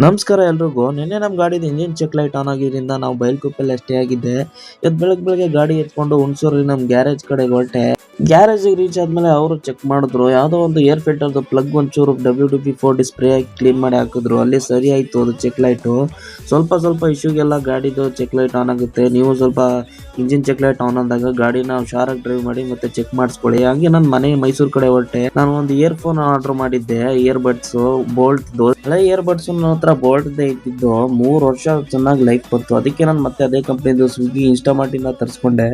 ನಮಸ್ಕಾರ ಎಲ್ರಿಗೂ. ನಿನ್ನೆ ನಮ್ಮ ಗಾಡಿದು ಇಂಜಿನ್ ಚೆಕ್ ಲೈಟ್ ಆನ್ ಆಗಿದ್ರಿಂದ ನಾವು ಬೈಲ್ಕುಪ್ಪೆಲ್ಲ ಸ್ಟೇ ಆಗಿದ್ದೆ. ಇವತ್ತು ಬೆಳಗ್ಗೆ ಗಾಡಿ ಎತ್ಕೊಂಡು ಹುಣಸೂರಲ್ಲಿ ನಮ್ಮ ಗ್ಯಾರೇಜ್ ಕಡೆ ಹೊರಟೆ. ಗ್ಯಾರೇಜಿಗೆ ರೀಚ್ ಆದ್ಮೇಲೆ ಅವರು ಚೆಕ್ ಮಾಡಿದ್ರು. ಯಾವುದೋ ಒಂದು ಏರ್ ಫಿಲ್ಟರ್ದು ಪ್ಲಗ್ ಒಂಚೂರು WD-40 ಸ್ಪ್ರೇ ಹಾಕಿ ಕ್ಲೀನ್ ಮಾಡಿ ಹಾಕಿದ್ರು. ಅಲ್ಲಿ ಸರಿ ಆಯಿತು ಅದು ಚೆಕ್ ಲೈಟು. ಸ್ವಲ್ಪ ಇಶ್ಯೂಗೆಲ್ಲ ಗಾಡಿದು ಚೆಕ್ ಲೈಟ್ ಆನ್ ಆಗುತ್ತೆ. ನೀವು ಸ್ವಲ್ಪ ಇಂಜಿನ್ ಚೆಕ್ ಲೈಟ್ ಆನ್ ಆದಾಗ ಗಾಡಿನ ಹುಷಾರಾಗಿ ಡ್ರೈವ್ ಮಾಡಿ ಮತ್ತೆ ಚೆಕ್ ಮಾಡಿಸ್ಕೊಳ್ಳಿ. ಹಾಗೆ ನಾನು ಮನೆ ಮೈಸೂರು ಕಡೆ ಹೊರಟೆ. ನಾನು ಒಂದು ಇಯರ್ಫೋನ್ ಆರ್ಡರ್ ಮಾಡಿದ್ದೆ, ಇಯರ್ ಬಡ್ಸು ಬೋಲ್ಟ್ದು. ಹಳೆ ಇಯರ್ ಬಡ್ಸ್ ಹತ್ರ ಬೋಲ್ಟ್ದೇ ಇದ್ದಿದ್ದು 3 ವರ್ಷ ಚೆನ್ನಾಗಿ ಲೈಫ್ ಬಂತು. ಅದಕ್ಕೆ ನಾನು ಮತ್ತೆ ಅದೇ ಕಂಪ್ನಿದು ಸ್ವಿಗ್ಗಿ ಇನ್ಸ್ಟಾಮಾರ್ಟಿಂದ ತರಿಸ್ಕೊಂಡೆ.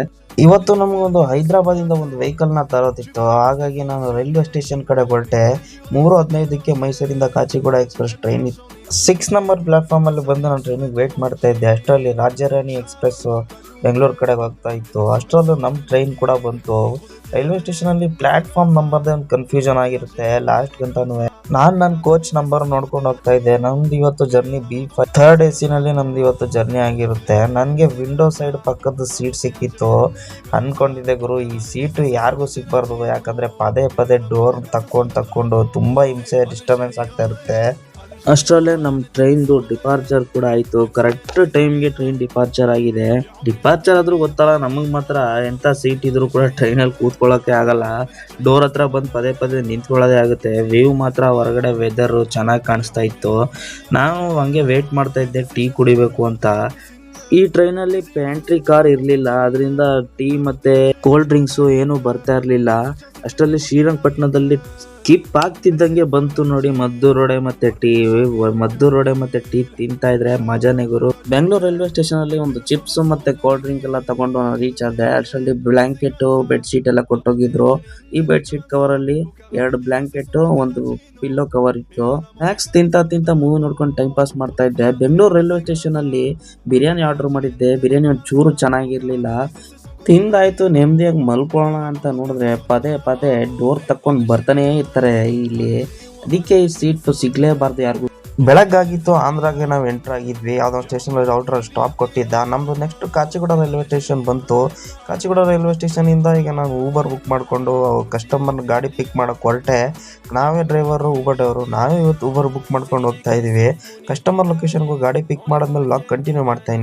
ಇವತ್ತು ನಮಗೊಂದು ಹೈದರಾಬಾದಿಂದ ಒಂದು ವೆಹಿಕಲ್ನ ತರೋದಿತ್ತು. ಹಾಗಾಗಿ ನಾನು ರೈಲ್ವೆ ಸ್ಟೇಷನ್ ಕಡೆ ಹೊರಟೆ. 3:15ಕ್ಕೆ ಮೈಸೂರಿಂದ ಕಾಚಿಗೂಡ ಎಕ್ಸ್ಪ್ರೆಸ್ ಟ್ರೈನ್ ಇತ್ತು. 6 ನಂಬರ್ ಪ್ಲಾಟ್ಫಾರ್ಮ್ ಅಲ್ಲಿ ಬಂದು ನಾನು ಟ್ರೈನಿಗೆ ವೇಟ್ ಮಾಡ್ತಾ ಇದ್ದೆ. ಅಷ್ಟರಲ್ಲಿ ರಾಜ್ಯರಾಣಿ ಎಕ್ಸ್ಪ್ರೆಸ್ ಬೆಂಗಳೂರು ಕಡೆಗೆ ಹೋಗ್ತಾ ಇತ್ತು. ಅಷ್ಟರಲ್ಲೂ ನಮ್ಮ ಟ್ರೈನ್ ಕೂಡ ಬಂತು. ರೈಲ್ವೆ ಸ್ಟೇಷನ್ ಅಲ್ಲಿ ಪ್ಲಾಟ್ಫಾರ್ಮ್ ನಂಬರ್ದೇ ಒಂದು ಕನ್ಫ್ಯೂಷನ್ ಆಗಿರುತ್ತೆ ಲಾಸ್ಟ್ ಗಂಟನೂ. ನಾನು ನನ್ನ ಕೋಚ್ ನಂಬರ್ ನೋಡ್ಕೊಂಡು ಹೋಗ್ತಾ ಇದ್ದೆ. ನಮ್ದು ಇವತ್ತು ಜರ್ನಿ B5 ಥರ್ಡ್ AC ನಲ್ಲಿ ನಮ್ದು ಇವತ್ತು ಜರ್ನಿ ಆಗಿರುತ್ತೆ. ನನಗೆ ವಿಂಡೋ ಸೈಡ್ ಪಕ್ಕದ ಸೀಟ್ ಸಿಕ್ಕಿತ್ತು. ಅನ್ಕೊಂಡಿದ್ದೆ ಗುರು ಈ ಸೀಟು ಯಾರಿಗೂ ಸಿಗ್ಬಾರ್ದು, ಯಾಕಂದ್ರೆ ಪದೇ ಡೋರ್ ತಕ್ಕೊಂಡು ತುಂಬಾ ಹಿಂಸೆ ಡಿಸ್ಟರ್ಬೆನ್ಸ್ ಆಗ್ತಾ ಇರುತ್ತೆ. ಅಷ್ಟರಲ್ಲೇ ನಮ್ಮ ಟ್ರೈನ್ದು ಡಿಪಾರ್ಚರ್ ಕೂಡ ಆಯಿತು. ಕರೆಕ್ಟ್ ಟೈಮ್ಗೆ ಟ್ರೈನ್ ಡಿಪಾರ್ಚರ್ ಆಗಿದೆ. ಡಿಪಾರ್ಚರ್ ಆದರೂ ಗೊತ್ತಲ್ಲ, ನಮಗೆ ಮಾತ್ರ ಎಂಥ ಸೀಟ್ ಇದ್ರೂ ಕೂಡ ಟ್ರೈನಲ್ಲಿ ಕೂತ್ಕೊಳ್ಳೋಕ್ಕೆ ಆಗಲ್ಲ. ಡೋರ್ ಹತ್ರ ಬಂದು ಪದೇ ನಿಂತ್ಕೊಳ್ಳೋದೇ ಆಗುತ್ತೆ. ವ್ಯೂ ಮಾತ್ರ ಹೊರಗಡೆ ವೆದರು ಚೆನ್ನಾಗಿ ಕಾಣಿಸ್ತಾ ಇತ್ತು. ನಾನು ಹಂಗೆ ವೇಟ್ ಮಾಡ್ತಾ ಇದ್ದೆ ಟೀ ಕುಡಿಬೇಕು ಅಂತ. ಈ ಟ್ರೈನಲ್ಲಿ ಪ್ಯಾಂಟ್ರಿ ಕಾರ್ ಇರಲಿಲ್ಲ, ಅದರಿಂದ ಟೀ ಮತ್ತೆ ಕೋಲ್ಡ್ ಡ್ರಿಂಕ್ಸು ಏನೂ ಬರ್ತಾ ಇರಲಿಲ್ಲ. ಅಷ್ಟರಲ್ಲಿ ಶ್ರೀರಂಗಪಟ್ಟಣದಲ್ಲಿ ಸ್ಕಿಪ್ ಆಗ್ತಿದ್ದಂಗೆ ಬಂತು ನೋಡಿ ಮದ್ದೂರು ವಡೆ ಮತ್ತೆ ಟೀ ತಿಂತಾ ಇದ್ರೆ ಮಜಾನೇ ಗುರು. ಬೆಂಗಳೂರು ರೈಲ್ವೆ ಸ್ಟೇಷನ್ ಅಲ್ಲಿ ಒಂದು ಚಿಪ್ಸ್ ಮತ್ತೆ ಕೋಲ್ಡ್ ಡ್ರಿಂಕ್ ಎಲ್ಲ ತಗೊಂಡು ರೀಚ್ ಆದೆ. ಅಷ್ಟರಲ್ಲಿ ಬ್ಲಾಂಕೆಟ್ ಬೆಡ್ಶೀಟ್ ಎಲ್ಲ ಕೊಟ್ಟೋಗಿದ್ರು. ಈ ಬೆಡ್ಶೀಟ್ ಕವರ್ ಅಲ್ಲಿ 2 ಬ್ಲಾಂಕೆಟ್, ಒಂದು ಪಿಲ್ಲೋ ಕವರ್ ಇತ್ತು. ಸ್ನಾಕ್ಸ್ ತಿಂತಾ ಮೂವಿ ನೋಡ್ಕೊಂಡು ಟೈಮ್ ಪಾಸ್ ಮಾಡ್ತಾ ಇದ್ದೆ. ಬೆಂಗಳೂರು ರೈಲ್ವೆ ಸ್ಟೇಷನ್ ಅಲ್ಲಿ ಬಿರಿಯಾನಿ ಆರ್ಡರ್ ಮಾಡಿದ್ದೆ. ಬಿರಿಯಾನಿ ಒಂಚೂರು ಚೆನ್ನಾಗಿರ್ಲಿಲ್ಲ. ತಿಂದಾಯ್ತು, ನೆಮ್ಮದಿಯಾಗಿ ಮಲ್ಕೊಳ್ಳೋಣ ಅಂತ ನೋಡಿದ್ರೆ ಪದೇ ಡೋರ್ ತಕ್ಕೊಂಡು ಬರ್ತಾನೆ ಇರ್ತಾರೆ ಇಲ್ಲಿ. ಅದಕ್ಕೆ ಈ ಸೀಟ್ ಸಿಗ್ಲೇಬಾರ್ದು ಯಾರಿಗೂ. ಬೆಳಗ್ಗಾಗಿತ್ತು. ಆಂಧ್ರಾಗೆ ನಾವು ಎಂಟರ್ ಆಗಿದ್ವಿ. ಯಾವುದೋ ಸ್ಟೇಷನ್ ಔಟ್ರ ಸ್ಟಾಪ್ ಕೊಟ್ಟಿದ್ದ. ನಮ್ಮದು ನೆಕ್ಸ್ಟ್ ಕಾಚಿಗೂಡ ರೈಲ್ವೆ ಸ್ಟೇಷನ್ ಬಂತು. ಕಾಚಿಗೂಡ ರೈಲ್ವೆ ಸ್ಟೇಷನಿಂದ ಈಗ ನಾವು ಊಬರ್ ಬುಕ್ ಮಾಡಿಕೊಂಡು ಕಸ್ಟಮರ್ನ ಗಾಡಿ ಪಿಕ್ ಮಾಡೋಕ್ಕೆ ಹೊರಟೆ. ನಾವೇ ಡ್ರೈವರು, ಊಬರ್ ಡ್ರೈವರು, ನಾವೇ ಇವತ್ತು ಊಬರ್ ಬುಕ್ ಮಾಡ್ಕೊಂಡು ಹೋಗ್ತಾ ಇದ್ದೀವಿ. ಕಸ್ಟಮರ್ ಲೊಕೇಶನ್ಗೂ ಗಾಡಿ ಪಿಕ್ ಮಾಡಾದ್ಮೇಲೆ ವ್ಲಾಗ್ ಕಂಟಿನ್ಯೂ ಮಾಡ್ತಾ